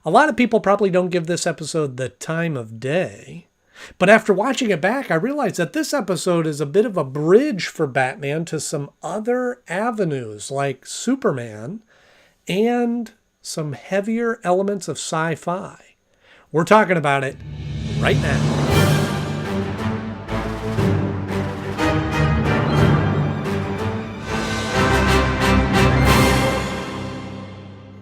A lot of people probably don't give this episode the time of day. But after watching it back, I realized that this episode is a bit of a bridge for Batman to some other avenues like Superman and some heavier elements of sci-fi. We're talking about it right now.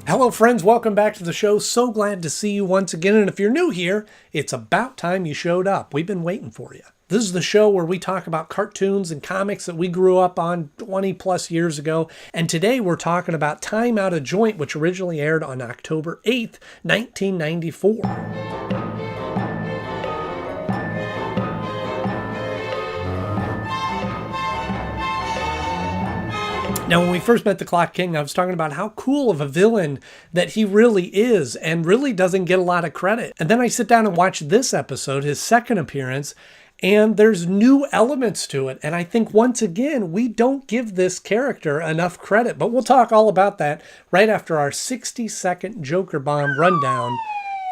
Hello friends, welcome back to the show. So glad to see you once again. And if you're new here, it's about time you showed up. We've been waiting for you. This is the show where we talk about cartoons and comics that we grew up on 20 plus years ago. And today we're talking about Time Out of Joint, which originally aired on October 8th, 1994. Now, when we first met the Clock King, I was talking about how cool of a villain that he really is and really doesn't get a lot of credit. And then I sit down and watch this episode, his second appearance, and there's new elements to it. And I think, once again, we don't give this character enough credit. But we'll talk all about that right after our 60-second Joker Bomb rundown.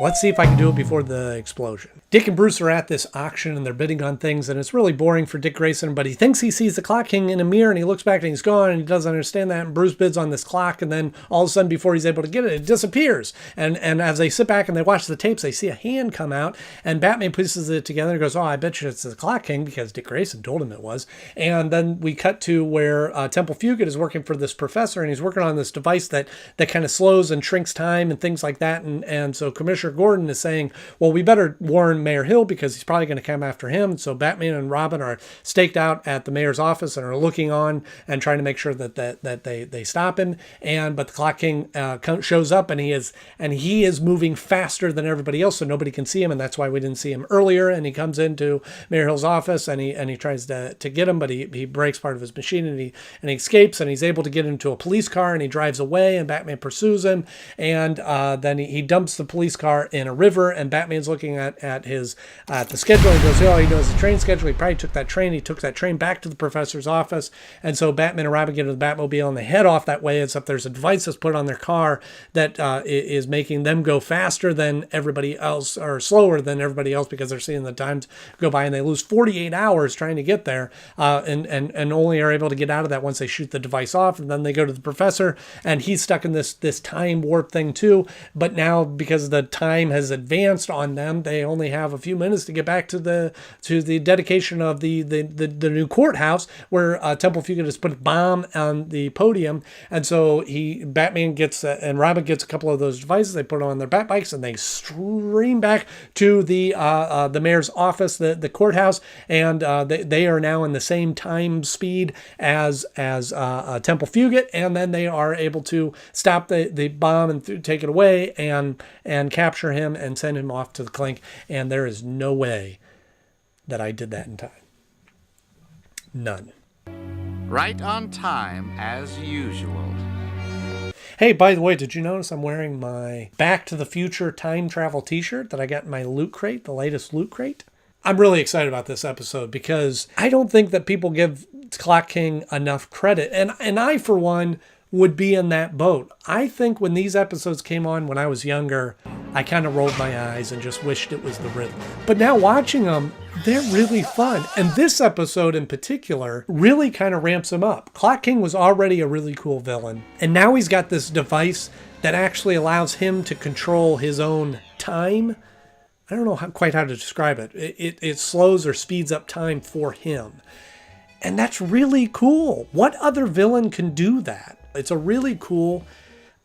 Let's see if I can do it before the explosion. Dick and Bruce are at this auction and they're bidding on things, and it's really boring for Dick Grayson, but he thinks he sees the Clock King in a mirror and he looks back and he's gone and he doesn't understand that, and Bruce bids on this clock, and then all of a sudden before he's able to get it, it disappears. And as they sit back and they watch the tapes, they see a hand come out and Batman pieces it together and goes, "Oh, I bet you it's the Clock King," because Dick Grayson told him it was. And then we cut to where Temple Fugit is working for this professor, and he's working on this device that kind of slows and shrinks time and things like that. And so Commissioner Gordon is saying, well, we better warn Mayor Hill because he's probably going to come after him. So Batman and Robin are staked out at the mayor's office and are looking on and trying to make sure that they stop him. But the Clock King shows up, and he is moving faster than everybody else, so nobody can see him, and that's why we didn't see him earlier. And he comes into Mayor Hill's office and he tries to get him, but he breaks part of his machine and he escapes, and he's able to get into a police car, and he drives away, and Batman pursues him, and then he dumps the police car in a river, and Batman's looking at the schedule and goes, oh, he knows the train schedule. He probably took that train. He took that train back to the professor's office. And so Batman and Robin get into the Batmobile and they head off that way, except there's a device that's put on their car that is making them go faster than everybody else, or slower than everybody else, because they're seeing the times go by, and they lose 48 hours trying to get there, and only are able to get out of that once they shoot the device off. And then they go to the professor, and he's stuck in this time warp thing too. But now, because the time has advanced on them, they only have a few minutes to get back to the dedication of the new courthouse, where Temple Fugit has put a bomb on the podium. And so Batman gets and Robin gets a couple of those devices. They put it on their bat bikes and they stream back to the mayor's office, the courthouse, and they are now in the same time speed as Temple Fugit, and then they are able to stop the bomb and take it away and capture him and send him off to the clink. And there is no way that I did that in time. None. Right on time, as usual. Hey, by the way, did you notice I'm wearing my Back to the Future time travel t-shirt that I got in my loot crate, the latest loot crate? I'm really excited about this episode because I don't think that people give Clock King enough credit. And I, for one, would be in that boat. I think when these episodes came on when I was younger, I kind of rolled my eyes and just wished it was the Riddler. But now watching them, they're really fun. And this episode in particular really kind of ramps him up. Clock King was already a really cool villain, and now he's got this device that actually allows him to control his own time. I don't know quite how to describe it. It slows or speeds up time for him. And that's really cool. What other villain can do that? It's a really cool,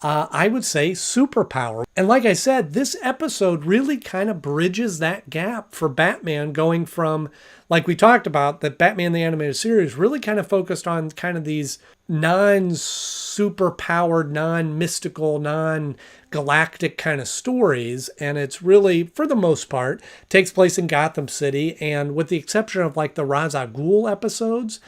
I would say, superpower. And like I said, this episode really kind of bridges that gap for Batman, going from, like we talked about, that Batman the Animated Series really kind of focused on kind of these non-superpowered, non-mystical, non-galactic kind of stories. And it's really, for the most part, takes place in Gotham City. And with the exception of like the Ra's al Ghul episodes,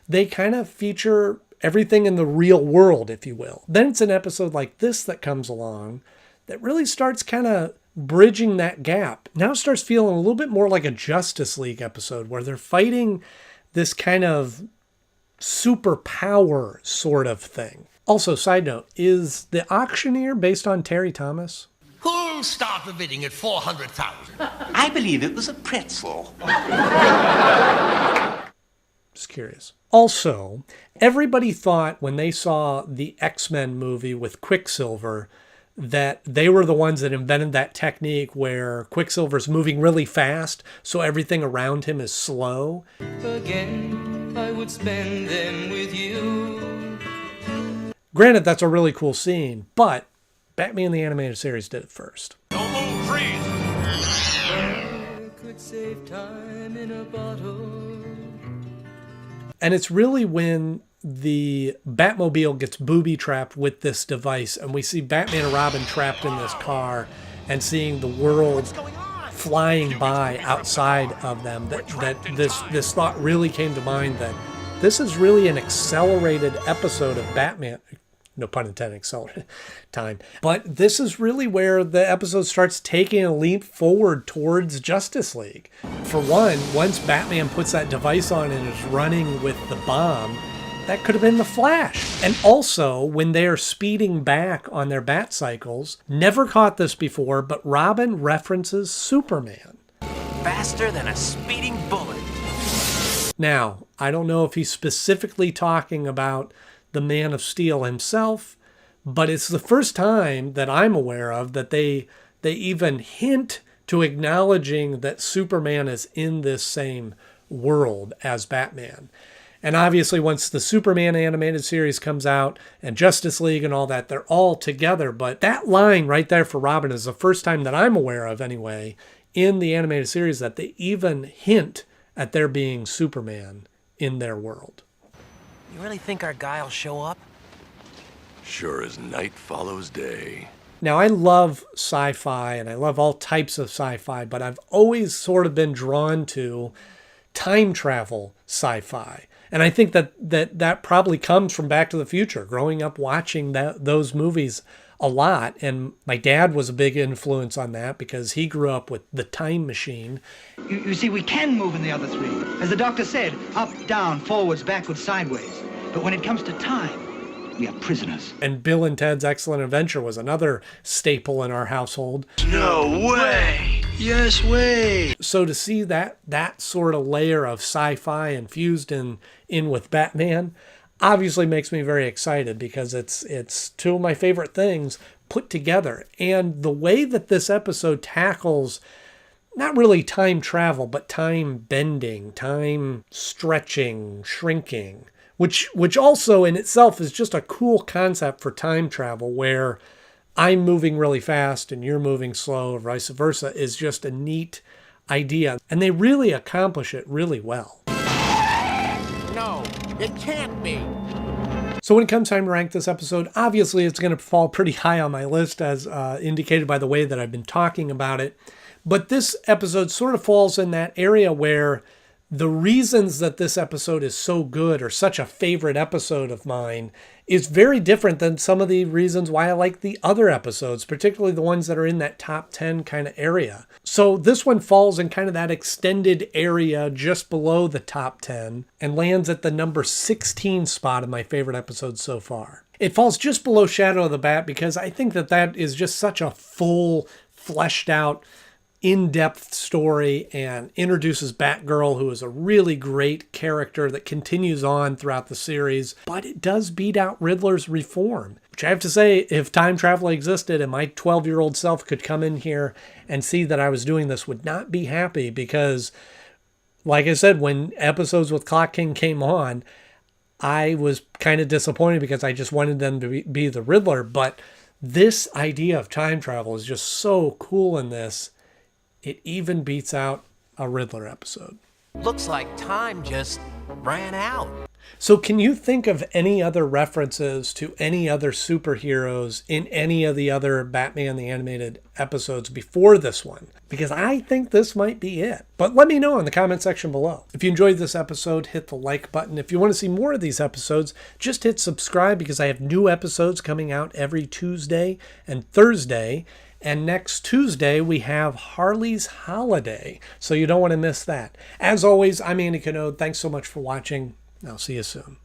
they kind of feature everything in the real world, if you will. Then it's an episode like this that comes along that really starts kind of bridging that gap. Now it starts feeling a little bit more like a Justice League episode where they're fighting this kind of superpower sort of thing. Also, side note, is the auctioneer based on Terry Thomas? Who'll start the bidding at 400,000? I believe it was a pretzel. Just curious. Also, everybody thought when they saw the X-Men movie with Quicksilver that they were the ones that invented that technique where Quicksilver's moving really fast, so everything around him is slow. Again, I would spend them with you. Granted, that's a really cool scene, but Batman the Animated Series did it first. Don't move, freeze! I could save time in a bottle. And it's really when the Batmobile gets booby-trapped with this device, and we see Batman and Robin trapped in this car and seeing the world flying by outside of them, that this thought really came to mind that this is really an accelerated episode of Batman. No pun intended, accelerated time. But this is really where the episode starts taking a leap forward towards Justice League. For one, once Batman puts that device on and is running with the bomb, that could have been the Flash. And also, when they are speeding back on their bat cycles, never caught this before, but Robin references Superman. Faster than a speeding bullet. Now, I don't know if he's specifically talking about the Man of Steel himself, but it's the first time that I'm aware of that they even hint to acknowledging that Superman is in this same world as Batman. And obviously once the Superman animated series comes out and Justice League and all that, they're all together. But that line right there for Robin is the first time that I'm aware of anyway in the animated series that they even hint at there being Superman in their world. You really think our guy'll show up? Sure as night follows day. Now, I love sci-fi and I love all types of sci-fi, but I've always sort of been drawn to time travel sci-fi. And I think that probably comes from Back to the Future, growing up watching those movies a lot. And my dad was a big influence on that because he grew up with The Time Machine. You see, we can move in the other three. As the doctor said, up, down, forwards, backwards, sideways. But when it comes to time, we are prisoners. And Bill and Ted's Excellent Adventure was another staple in our household. No way! Yes way! So to see that sort of layer of sci-fi infused in with Batman obviously makes me very excited because it's two of my favorite things put together. And the way that this episode tackles not really time travel, but time bending, time stretching, shrinking, which also in itself is just a cool concept for time travel where I'm moving really fast and you're moving slow or vice versa is just a neat idea. And they really accomplish it really well. No, it can't be. So when it comes time to rank this episode, obviously it's going to fall pretty high on my list as indicated by the way that I've been talking about it. But this episode sort of falls in that area where the reasons that this episode is so good or such a favorite episode of mine is very different than some of the reasons why I like the other episodes, particularly the ones that are in that top 10 kind of area. So this one falls in kind of that extended area just below the top 10 and lands at the number 16 spot of my favorite episodes so far. It falls just below Shadow of the Bat because I think that is just such a full, fleshed out, in-depth story and introduces Batgirl, who is a really great character that continues on throughout the series, but it does beat out Riddler's Reform, which I have to say, if time travel existed and my 12-year-old self could come in here and see that I was doing this, would not be happy because, like I said, when episodes with Clock King came on, I was kind of disappointed because I just wanted them to be the Riddler, but this idea of time travel is just so cool in this. It even beats out a Riddler episode. Looks like time just ran out. So can you think of any other references to any other superheroes in any of the other Batman the Animated episodes before this one? Because I think this might be it. But let me know in the comment section below. If you enjoyed this episode, hit the like button. If you want to see more of these episodes, just hit subscribe because I have new episodes coming out every Tuesday and Thursday. And next Tuesday, we have Harley's Holiday, so you don't want to miss that. As always, I'm Andy Knode. Thanks so much for watching. I'll see you soon.